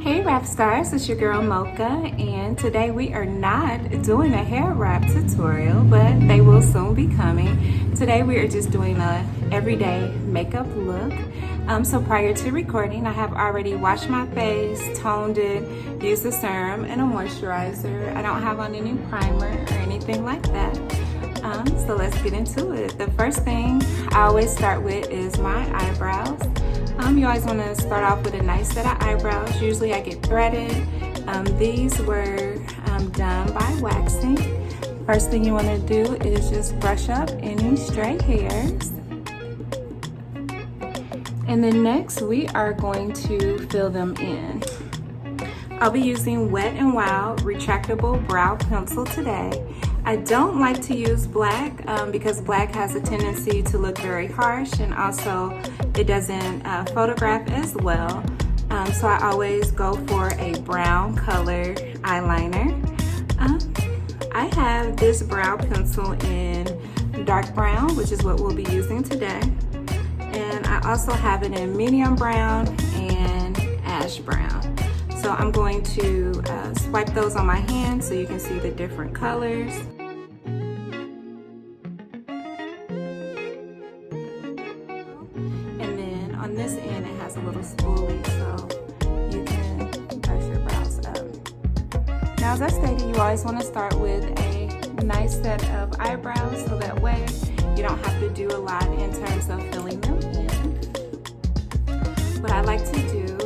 Hey rap stars, it's your girl Mocha, and today we are not doing a hair wrap tutorial, but they will soon be coming. Today we are just doing a everyday makeup look. So prior to recording, I have already washed my face, toned it, used a serum and a moisturizer. I don't have on any primer or anything like that. So let's get into it. The first thing I always start with is my eyebrows. You always want to start off with a nice set of eyebrows. Usually I get threaded. These were done by waxing. First thing you want to do is just brush up any stray hairs. And then next we are going to fill them in. I'll be using Wet n Wild Retractable Brow Pencil today. I don't like to use black because black has a tendency to look very harsh, and also it doesn't photograph as well. So I always go for a brown color eyeliner. I have this brow pencil in dark brown, which is what we'll be using today. And I also have it in medium brown and ash brown. So I'm going to swipe those on my hand so you can see the different colors. And then on this end it has a little spoolie so you can brush your brows up. Now as I stated, you always want to start with a nice set of eyebrows so that way you don't have to do a lot in terms of filling them in. What I like to do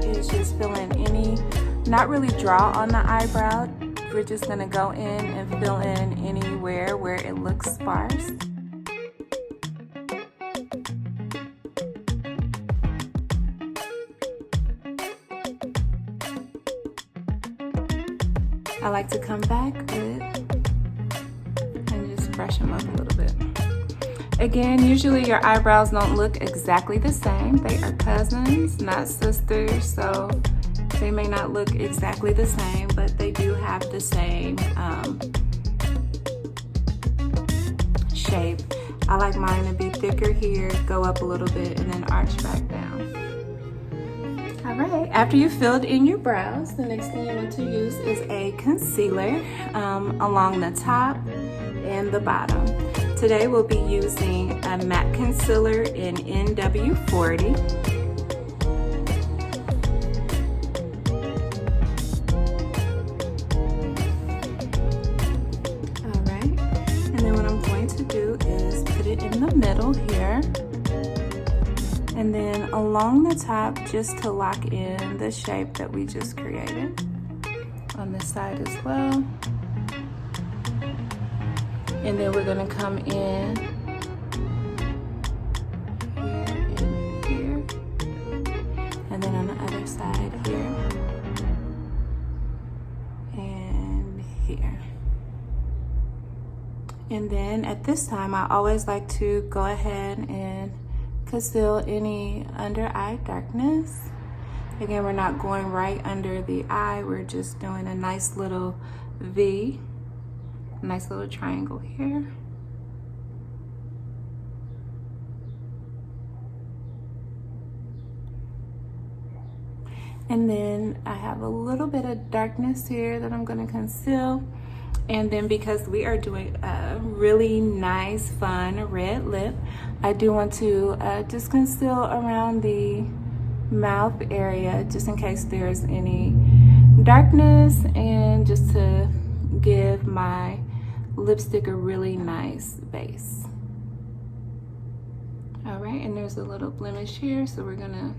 is just fill in any, not really draw on the eyebrow. We're just gonna go in and fill in anywhere where it looks sparse. I like to come back with and just brush them up a little bit. Again, usually your eyebrows don't look exactly the same. They are cousins, not sisters, so they may not look exactly the same, but they do have the same shape. I like mine to be thicker here, go up a little bit, and then arch back down. All right, after you've filled in your brows, the next thing you want to use is a concealer along the top and the bottom. Today we'll be using a matte concealer in NW40. All right, and then what I'm going to do is put it in the middle here. And then along the top, just to lock in the shape that we just created. On this side as well. And then we're gonna come in here and here. And then on the other side here. And here. And then at this time, I always like to go ahead and conceal any under eye darkness. Again, we're not going right under the eye. We're just doing a nice little V. Nice little triangle here. And then I have a little bit of darkness here that I'm gonna conceal. And then because we are doing a really nice, fun red lip, I do want to just conceal around the mouth area just in case there's any darkness and just to give my lipstick a really nice base. All right, and there's a little blemish here, so we're gonna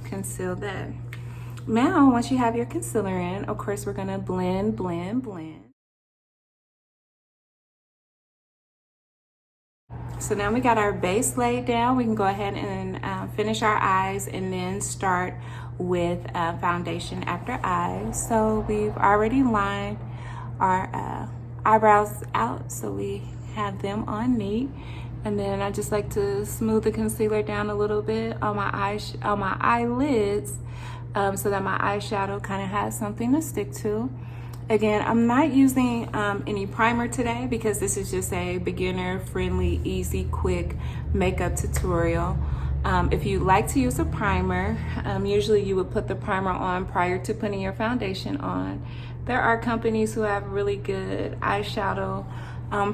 conceal that. Now, once you have your concealer in, of course, we're gonna blend, blend, blend. So now we got our base laid down. We can go ahead and finish our eyes and then start with foundation after eyes. So we've already lined our eyebrows out, so we have them on neat. And then I just like to smooth the concealer down a little bit on my eyelids so that my eyeshadow kind of has something to stick to. Again, I'm not using any primer today because this is just a beginner friendly, easy, quick makeup tutorial. If you like to use a primer, usually you would put the primer on prior to putting your foundation on. There are companies who have really good eyeshadow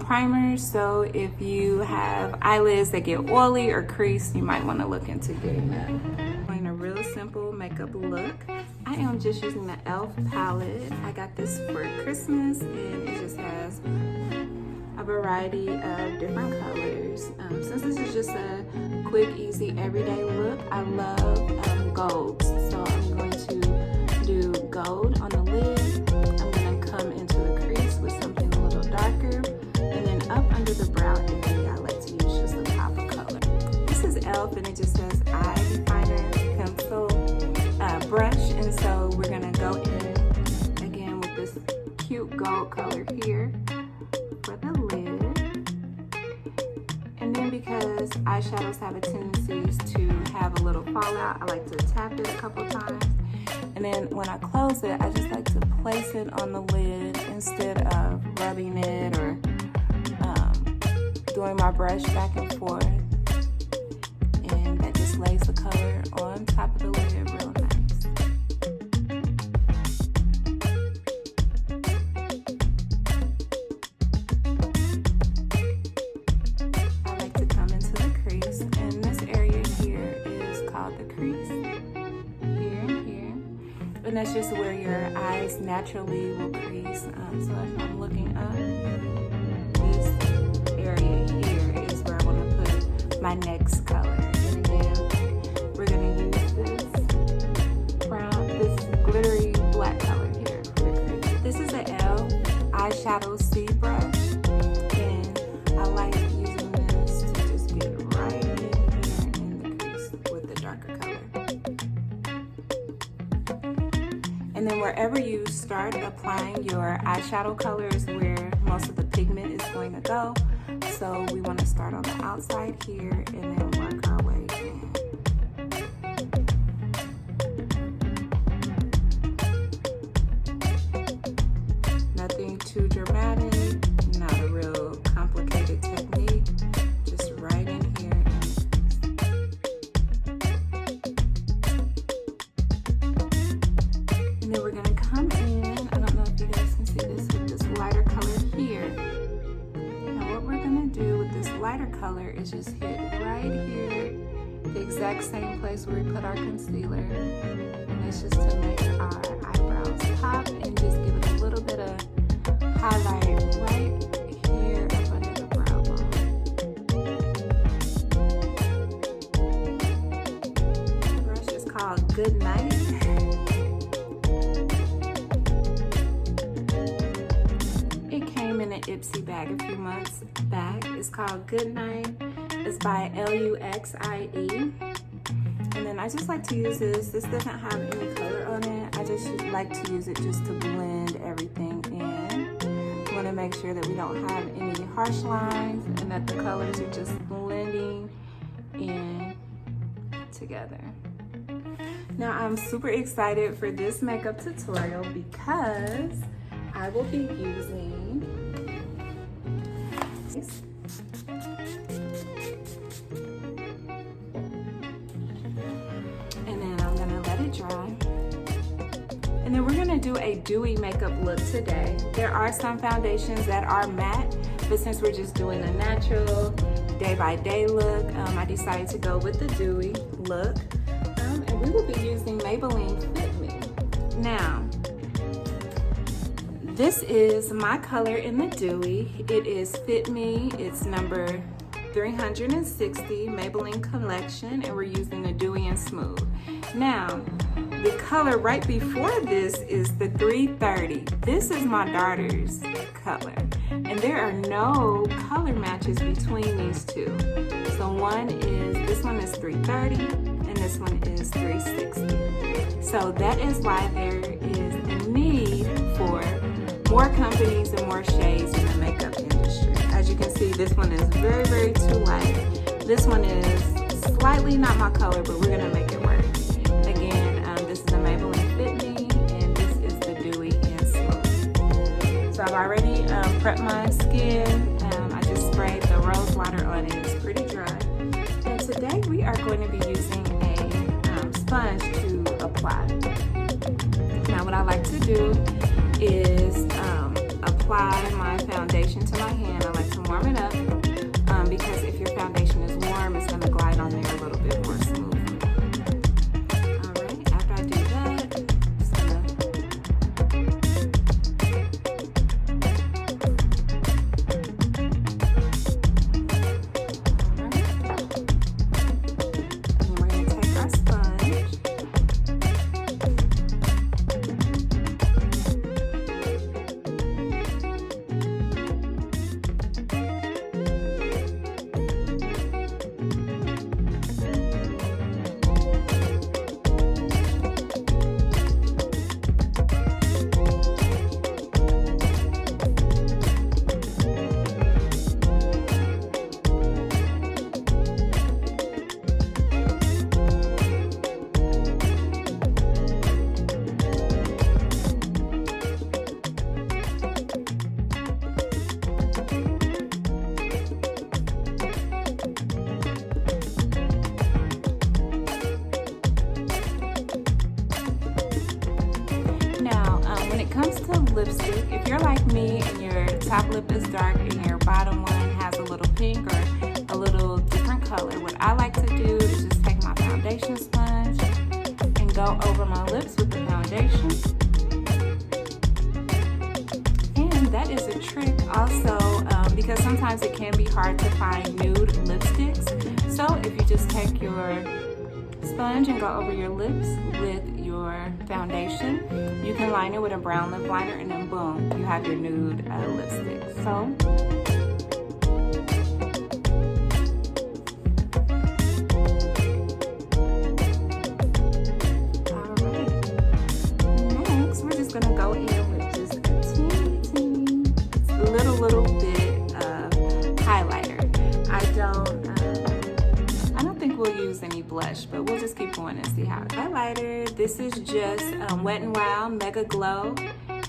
primers, so if you have eyelids that get oily or creased, you might want to look into getting that. Doing a real simple makeup look. I am just using the e.l.f. palette. I got this for Christmas, and it just has a variety of different colors. Since this is just a quick, easy, everyday look, I love golds. So I'm going to do gold on the lid. I'm going to come into the crease with something a little darker, and then up under the brow area, I like to use just a pop of color. This is e.l.f. and it just says eyeliner, pencil, brush, and so we're going to go in again with this cute gold color here for the lid. And then because eyeshadows have a tendency to have a little fallout, I like to tap it a couple times. And then when I close it, I just like to place it on the lid instead of rubbing it or doing my brush back and forth. And that just lays the color on top of the lid real nice. I like to come into the crease, and this area here is called the crease. Here and here. And that's just where your eyes naturally will crease. So if I'm looking up, this area here is where I want to put my next color. And again, we're going to use this brown, this glittery black color here for the crease. This is an e.l.f. eyeshadow C brush, and I like using this to just get right in here in the crease with the darker color. And then wherever you start applying your eyeshadow color is where most of the pigment is going to go. So we want to start on the outside here and then work our way in. Nothing too dramatic, not a real complicated technique, just right in here. And then we're going to come in, I don't know if you guys can see this, with this lighter color here. Now what we're going to do with this lighter color is just hit right here, the exact same place where we put our concealer. And it's just to make our eyebrows pop and just give it a little bit of highlight right here up under the brow bone. The brush is called Good Night. In an Ipsy bag a few months back. It's called Good Night. It's by Luxie. And then I just like to use this. This doesn't have any color on it. I just like to use it just to blend everything in. We want to make sure that we don't have any harsh lines and that the colors are just blending in together. Now I'm super excited for this makeup tutorial because I will be using and then I'm gonna let it dry. And then we're gonna do a dewy makeup look today. There are some foundations that are matte, but since we're just doing a natural day by day look, I decided to go with the dewy look. And we will be using Maybelline Fit Me. Now, this is my color in the dewy. It is Fit Me. It's number 360 Maybelline collection, and we're using the dewy and smooth. Now, the color right before this is the 330. This is my daughter's color, and there are no color matches between these two. So this one is 330, and this one is 360. So that is why there is a need for more companies and more shades in the makeup industry. As you can see, this one is very, very too light. This one is slightly not my color, but we're gonna make it work. Again, this is the Maybelline Fit Me, and this is the Dewy and Smooth. So I've already prepped my skin. I just sprayed the rose water on it. It's pretty dry. And today we are going going to be using a sponge to apply. Now what I like to do is apply my foundation to my hand. I like to warm it up because if your foundation is warm, it's going to glide on there a little bit more smoothly. Alright, after I do that, just gonna lipstick. If you're like me and your top lip is dark and your bottom one has a little pink or a little different color, what I like to do is just take my foundation sponge and go over my lips with the foundation. And that is a trick also because sometimes it can be hard to find nude lipsticks. So if you just take your sponge and go over your lips with your foundation, you can line it with a brown lip liner, and then boom, you have your nude lipstick. So alright, next we're just gonna go in with just a teeny little bit of highlighter. I don't think we'll use any blush, but we'll just keep going and see how. Highlighter, this is just Wet n Wild MegaGlo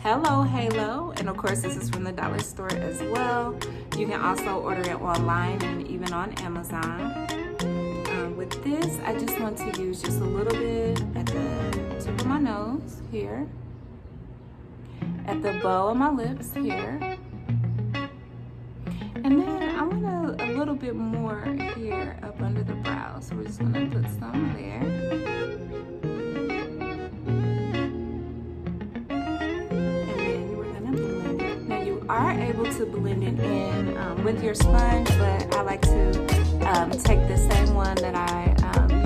Hello Halo, and of course this is from the dollar store as well. You can also order it online and even on Amazon. With this, I just want to use just a little bit at the tip of my nose here, at the bow of my lips here, and then I want a little bit more here up under the brow, so we're just going to put some there. And then we're going to blend it. Now you are able to blend it in with your sponge, but I like to take the same one that I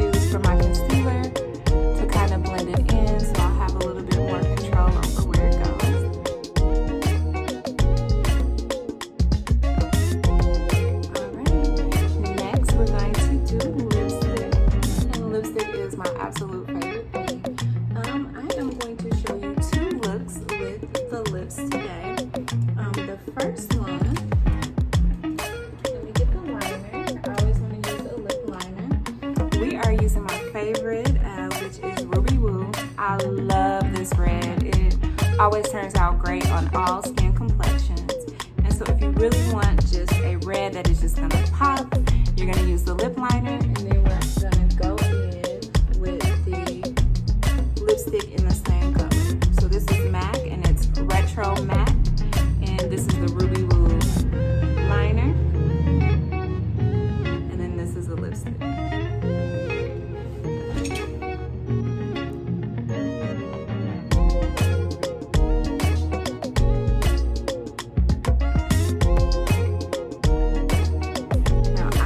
use for my concealer to kind of blend it in, so I'll have a little bit more control over where it goes. Absolute favorite thing. I am going to show you two looks with the lips today. The first one, let me get the liner. I always want to use a lip liner. We are using my favorite, which is Ruby Woo. I love this red. It always turns out great on all skin complexions. And so if you really want just a red that is just going to pop, you're going to use the lip liner, and then we're going to go in with the lipstick in the same color. So this is MAC and it's Retro Matte, and this is the Ruby Woo liner, and then this is the lipstick. Now I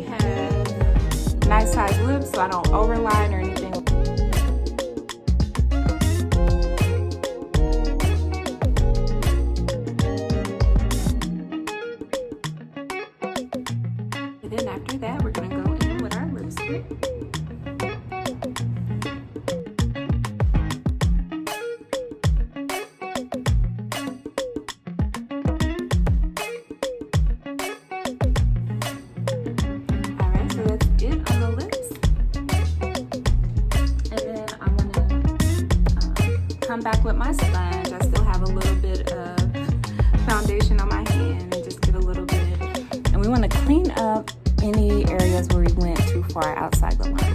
have nice size lips, so I don't overline or anything. And then after that, we're going to go in with our lipstick. Alright, so that's it on the lips. And then I'm going to come back with my sponge. I still have a little bit of foundation on my hand, and just get a little bit. And we want to clean up any areas where we went too far outside the line.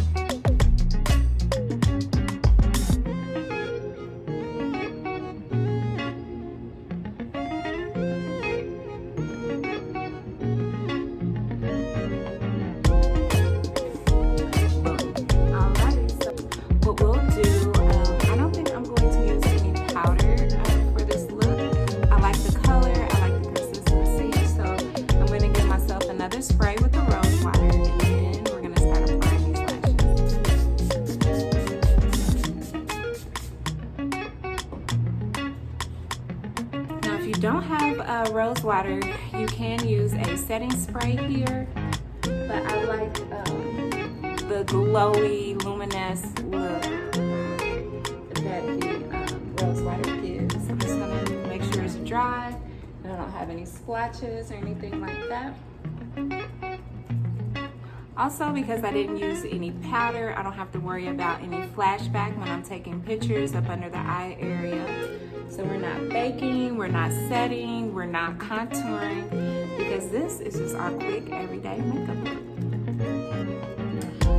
Spray with the rose water, and then we're going to start applying these lashes. Now if you don't have rose water, you can use a setting spray here, but I like the glowy, luminous look that the rose water gives. I'm just going to make sure it's dry and I don't have any splotches or anything like that. Also, because I didn't use any powder, I don't have to worry about any flashback when I'm taking pictures up under the eye area. So we're not baking, we're not setting, we're not contouring, because this is just our quick everyday makeup look.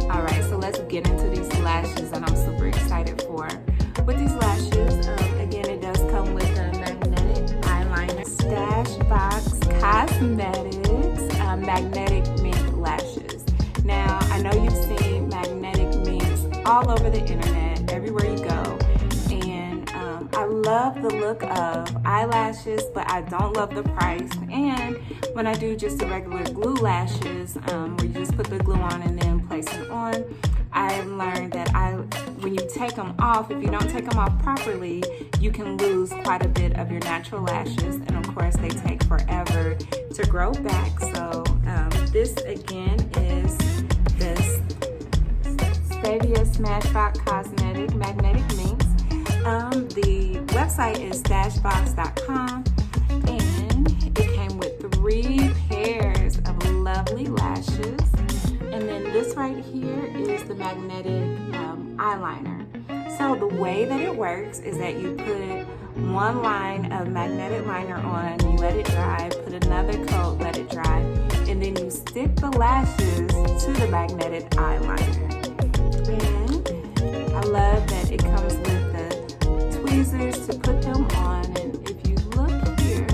Alright, so let's get into these lashes that I'm super excited for. With these lashes, again, it does come with a magnetic eyeliner. Stashbox Cosmetics Magnetic Mink Lashes. Now, I know you've seen magnetic minks all over the internet, everywhere you go, and I love the look of eyelashes, but I don't love the price. And when I do just the regular glue lashes, where you just put the glue on and then place it on, I've learned that when you take them off, if you don't take them off properly, you can lose quite a bit of your natural lashes, and of course they take forever to grow back. So this again is this Sativa Smashbox Cosmetic Magnetic Minks. The website is stashbox.com, and it came with 3 pairs of lovely lashes. And then this right here is the magnetic eyeliner. So the way that it works is that you put one line of magnetic liner on, you let it dry, put another coat, let it dry, and then you stick the lashes to the magnetic eyeliner. And I love that it comes with the tweezers to put them on. And if you look here,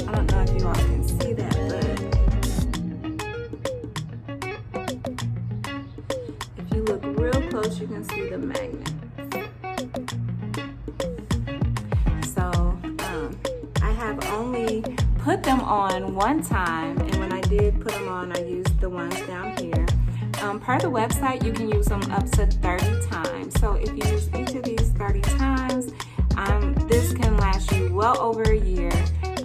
I don't know if you all can see that, but if you look real close, you can see the magnet. So I have only put them on one time, and when I did put them on, I used the ones down here. Per the website, you can use them up to 30 times. So if you use each of these 30 times, this can last you well over a year,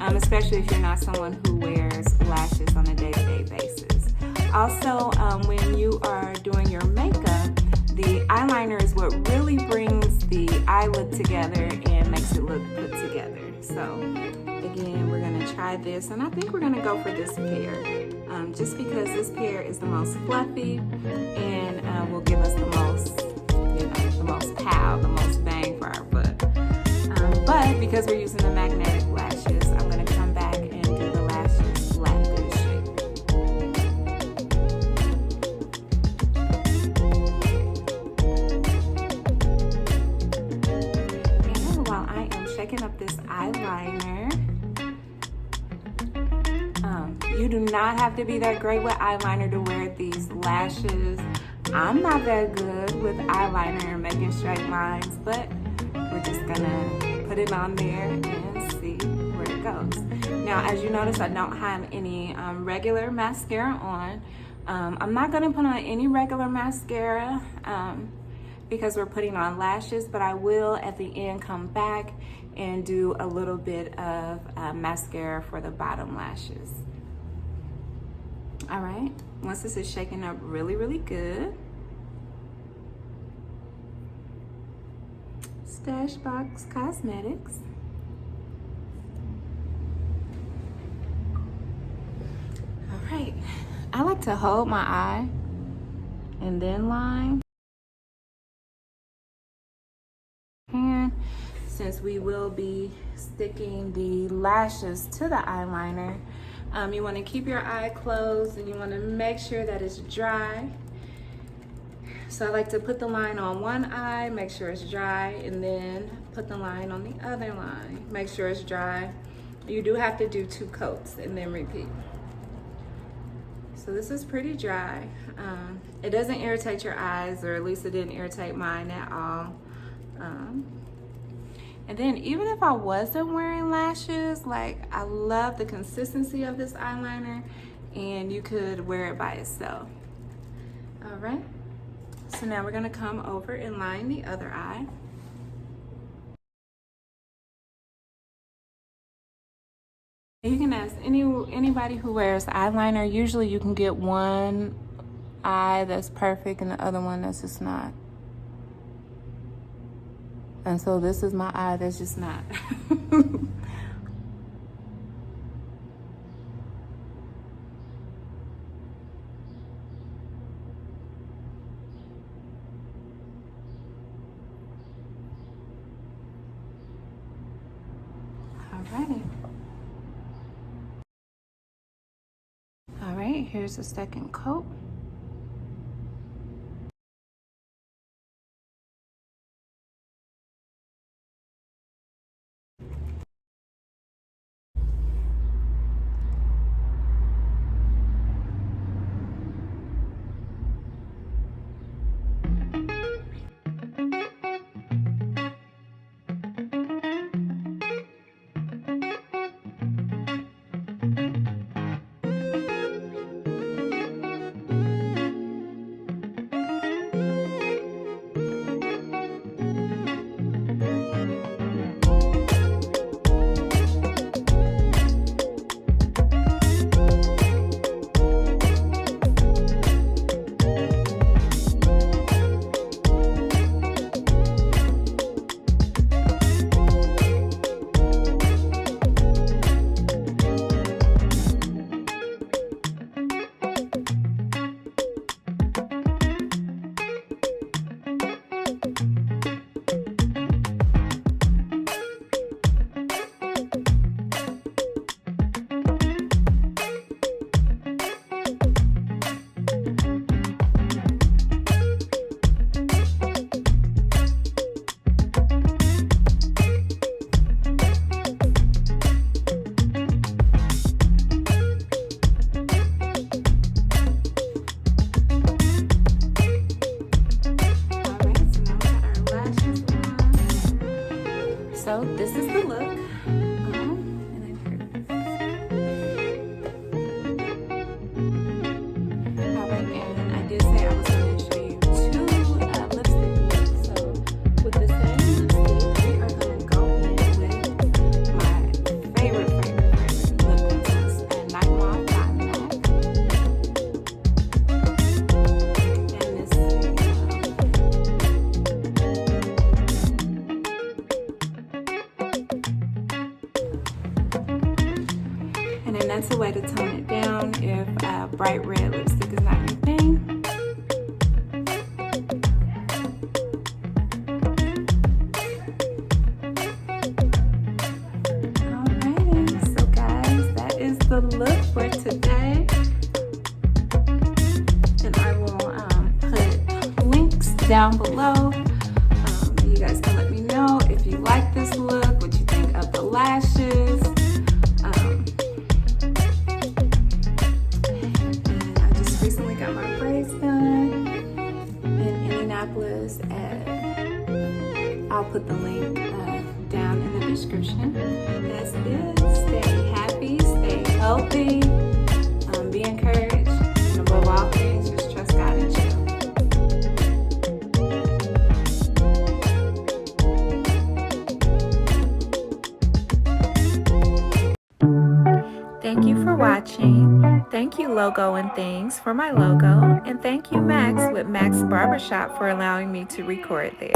especially if you're not someone who wears lashes on a day-to-day basis. Also, when you are doing your makeup, the eyeliner is what really brings the eye look together and makes it look put together. So again, we're going to try this, and I think we're going to go for this pair, just because this pair is the most fluffy and will give us the most, the most pow, the most bang for our buck. But because we're using the magnetic lashes, I'm going to come back and do the lashes flat good shape. And while I am shaking up this eyeliner, you do not have to be that great with eyeliner to wear these lashes. I'm not that good with eyeliner and making straight lines, but we're just gonna put it on there and see where it goes. Now, as you notice, I don't have any regular mascara on. I'm not gonna put on any regular mascara because we're putting on lashes, but I will at the end come back and do a little bit of mascara for the bottom lashes. All right, once this is shaken up really, really good, Stashbox Cosmetics. All right, I like to hold my eye and then line. And since we will be sticking the lashes to the eyeliner, You want to keep your eye closed and you want to make sure that it's dry. So I like to put the line on one eye, make sure it's dry, and then put the line on the other line, make sure it's dry. You do have to do 2 coats and then repeat. So this is pretty dry. It doesn't irritate your eyes, or at least it didn't irritate mine at all. And then even if I wasn't wearing lashes, like, I love the consistency of this eyeliner, and you could wear it by itself. All right. So now we're gonna come over and line the other eye. You can ask anybody who wears eyeliner. Usually you can get one eye that's perfect and the other one that's just not. And so this is my eye that's just not. Alrighty. All right, here's the second coat. So this is the look. Alright, and I did say I was going to show you 2 lipstick looks. So with the same lipstick, we are going to go in with my favorite lip pencils, Nightmoth Lipliner. And this and then that's a way to tone it down if bright red lipstick is not your thing. Alrighty, so guys, that is the look for today. And I will put links down below. You guys can let me know if you like this look, what you think of the lashes. Recently got my braids done in Indianapolis I'll put the link down in the description. That's it. Stay happy, stay healthy, be encouraged, and above all things, just trust God and chill. Thank you for watching. Thank you LogosNthings for my logo, and thank you Maxx with Maxx Barbershop for allowing me to record there.